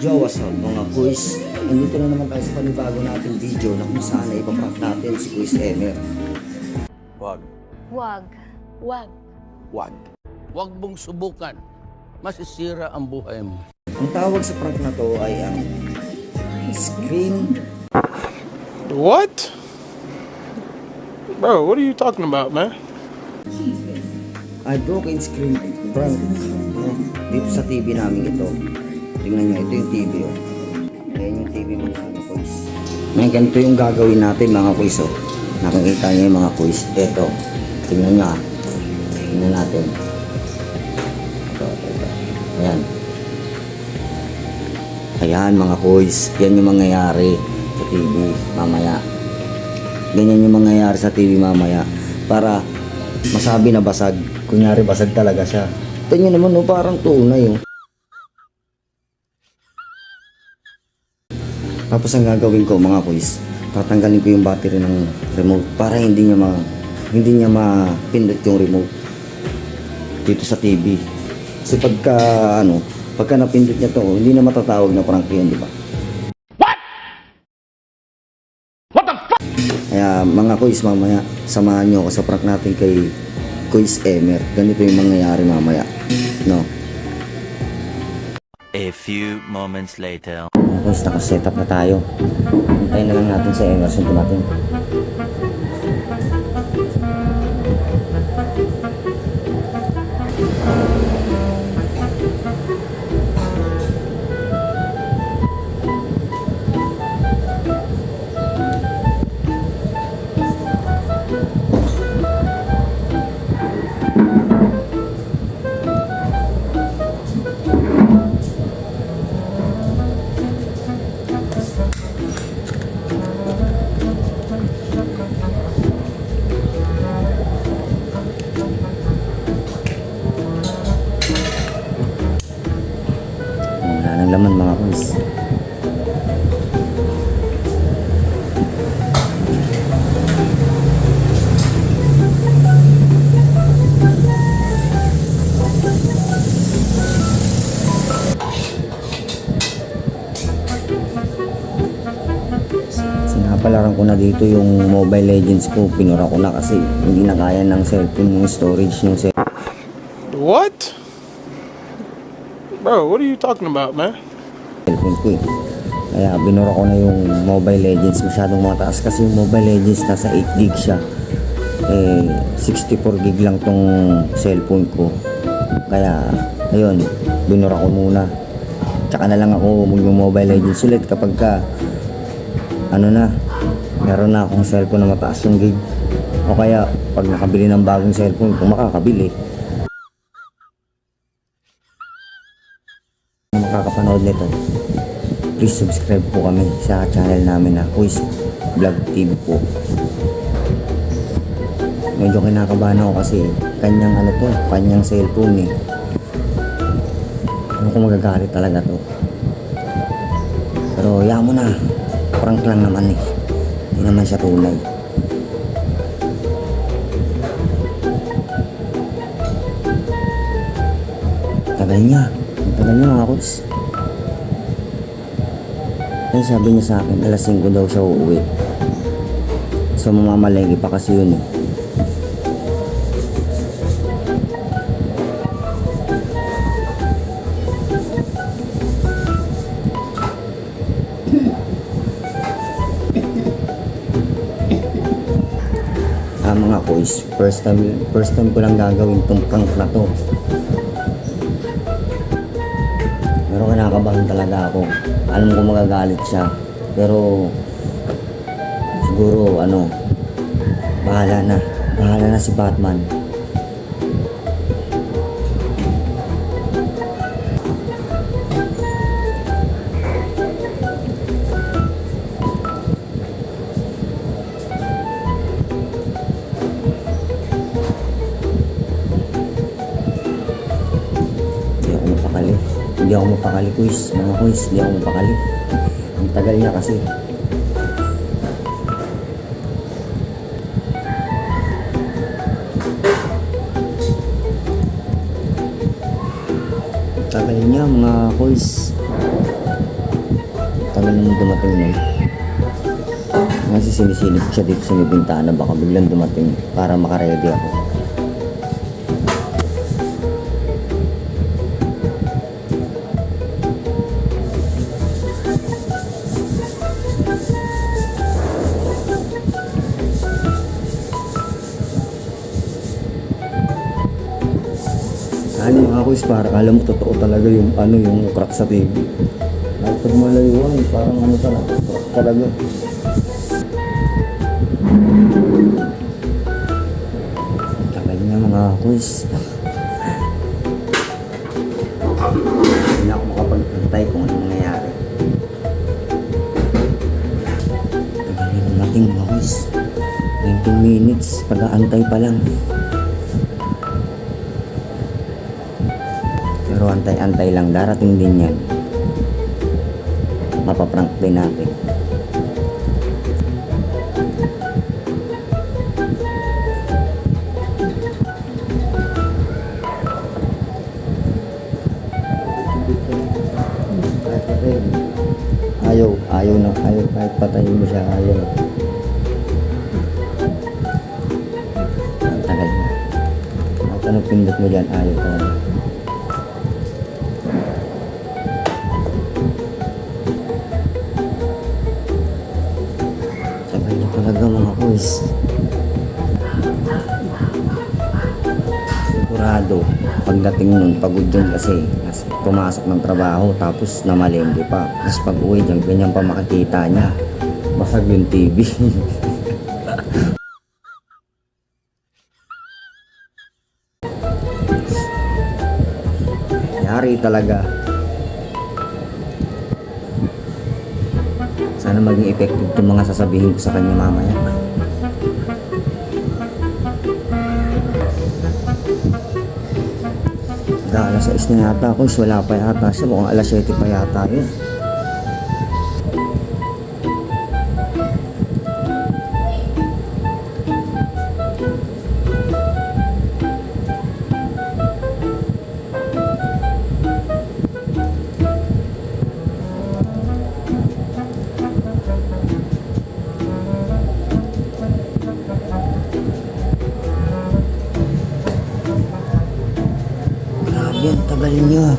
Yo, what's up mga quiz? Nandito na naman tayo sa panibago nating video na kung saan ay ipaprank natin si Quiz Emer. Wag. Wag. Wag. Wag. Wag mong subukan. Masisira ang buhay mo. Ang tawag sa prank na to ay ang screen. What? Bro, what are you talking about, man? Ay broken screen prank. Dito sa TV namin ito. Tingnan nyo, ito yung TV oh. Ayan yung TV mga quiz. Ngayon ganito yung gagawin natin mga quiz oh. Nakikita nyo yung mga quiz. Ito. Tingnan nyo ah. Tingnan natin. Ito. Ayan. Ayan mga quiz. Yan yung mangyayari sa TV mamaya. Ganyan yung mangyayari sa TV mamaya. Para masabi na basag. Kunyari basag talaga siya. Ito nyo naman oh, parang tunay oh. Tapos ang gagawin ko mga quiz, tatanggalin ko yung battery ng remote para hindi niya mapindot yung remote dito sa TV. Kasi pagka napindot niya to, hindi na matatawag na prank yun, di ba? What the fuck? Kaya mga quiz, mamaya samahan nyo ako sa prank natin kay Quiz Emer. Ganito yung mangyayari mamaya, no? A few moments later. Tapos nakaset up na tayo. Hintayin na lang natin sa Emerson dumating. Wala nang laman mga quiz. Sinapalaran ko na dito yung Mobile Legends ko. Pinura ko na kasi hindi na kaya ng cellphone yung storage ng cellphone. What? Bro, what are you talking about, man? Cellphone ko eh. Kaya binura ko na yung Mobile Legends. Masyadong mataas kasi yung Mobile Legends nasa 8 gig siya. 64 gig lang tong cellphone ko. Kaya ayun, binura ko muna. Tsaka na lang ako yung Mobile Legends ulit kapag ka meron na akong cellphone na mataas yung gig. O kaya pag nakabili ng bagong cellphone, kung makakabili, makakapanood nito, please subscribe po kami sa channel namin na Quiz Vlog TV po. Medyo kinakabahan ako kasi kanyang cellphone eh. Ano kung magagalit talaga to. Pero yan mo na, prank lang naman eh. Hindi naman siya tunay. Tagal niya mga quiz. Kaya sabi niya sa akin, alas 5 daw siya uuwi. So mamamalengke pa kasi yun eh. Mga quiz, first time ko lang gagawin tong prank na to. Pero kinakabahan talaga ako. Alam ko magagalit siya. Pero siguro bahala na si Batman. Hindi ako mapakali quiz, mga quiz, hindi ako mapakali. Ang tagal niya kasi. Tagal niya mga boys. Tagal naman dumating nun. Kasi sinisilip siya dito sa may bintana. Baka biglang dumating para makaredy ako. Ano mga kuis, para alam mo totoo talaga yung yung crack sa TV. Kahit pag malayuan, parang talaga, crack talaga. Tagal niya mga kuis. Hindi na ako makapagpantay kung ano nangyayari. Tagal niya dumating mga kuis. 19 minutes, pag-aantay pa lang. Pero antay-antay lang, darating din yan. Mapaprank din natin. Ayaw kahit patayin mo siya, ayaw. Ang tagal na. Kahit anong pindot mo dyan, ayaw talaga. Talaga mga boys. Sigurado pagdating nun, pagod yun kasi pumasok ng trabaho tapos namalengke pa. Tapos pag uwi dyan, ganyan pa makikita niya, basag yung TV. Yari talaga. Sana maging effective itong mga sasabihin ko sa kanya mamaya. Alas 6 na yata ako, wala pa yata siya. Mukhang alas 7 pa yata yun. Yan, tagalin niya.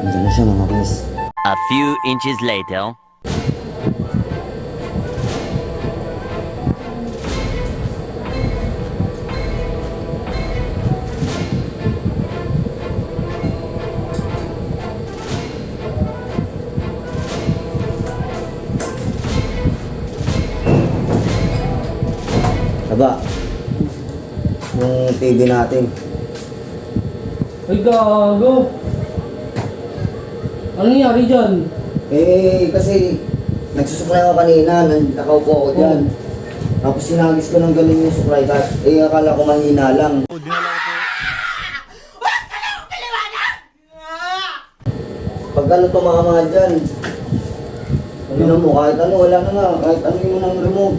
Diyan na siya mga guys. A few inches later. Aba, yung TV natin. Ay, gago. Ano nangyari dyan? Kasi nagsusuklay ako kanina, nakaupo ako dyan. Tapos sinagis ko ng galing yung suklay kat. Akala ko mahina lang. Pag tumama dyan, ano mo, kahit ano, wala na nga. Kahit ano yung nang remove.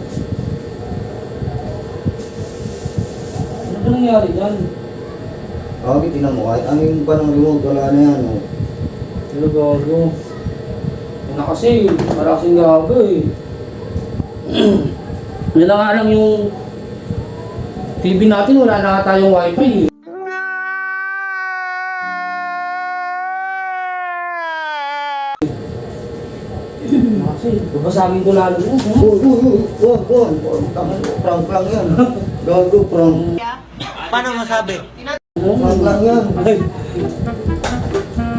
Ano ba nangyari dyan? Okay, tinan mo, kahit ano yung pa ng remote, wala na yan. Oh. Ano gago? Yan na kasi, parasing gago eh. Yan na nga lang yung TV natin, wala na tayong wifi eh. Kasi, babasagin ko lalo yun. Wag. Prank lang yan. Gago, prank. Paano masabi? Prank lang yan. Ay,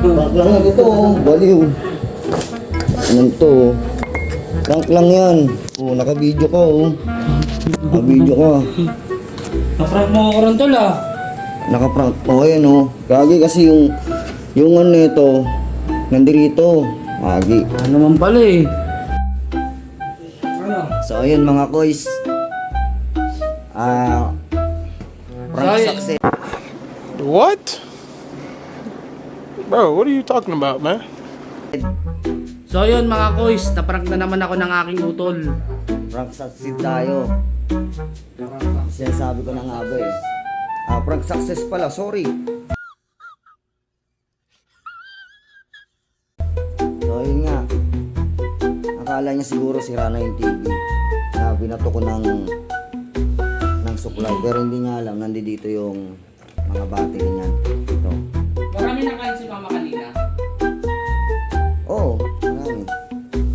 Prank lang yan. Ito, baliw. Ano to? Prank lang yan. Naka-video ka, Naka-video ka. na-prank mo ako rin tol ah. Naka-prank. Oh, ayan oh. Gagi kasi yung ano ito, nandirito. Gagi. Ano naman pala eh. Ano? So, ayun mga koys. Prank Sorry. success. What? Bro, what are you talking about, man? So yun mga koys, naprank na naman ako ng aking utol. Prank success tayo. Sinasabi ko na nga ba eh. Prank success pala, sorry. So yun nga. Akala niya siguro sira na yung TV. Na binato ko ng suklay. Pero hindi niya alam, nandito yung mga battery niyan. Ito. Marami na kain si mama kanina. Oo, marami.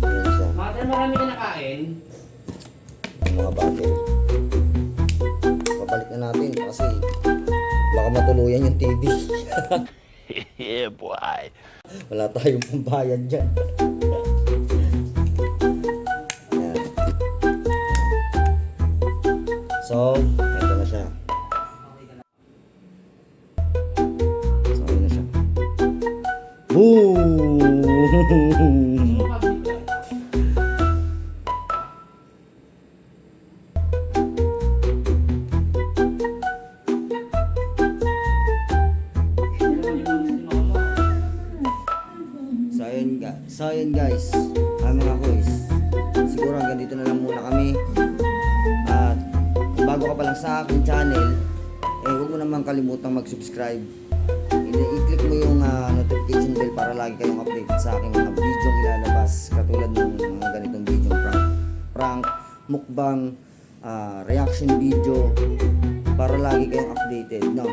Ayan siya. Marami ka nakain. Yung mga battery. Babalik na natin kasi baka matuluyan yung TV. Yeah, boy. Wala tayong pambayad dyan. Ayan. So, ito na siya. So, ito na siya. Boom! So ayun guys, mga koys, siguro hanggang dito na lang muna kami. At kung bago ka pa lang sa aking channel, huwag mo naman kalimutang mag-subscribe. I-click mo yung notification bell para lagi kayong updated sa aking mga video ilalabas, katulad ng mga ganitong video, prank, mukbang, reaction video, para lagi kayong updated, no?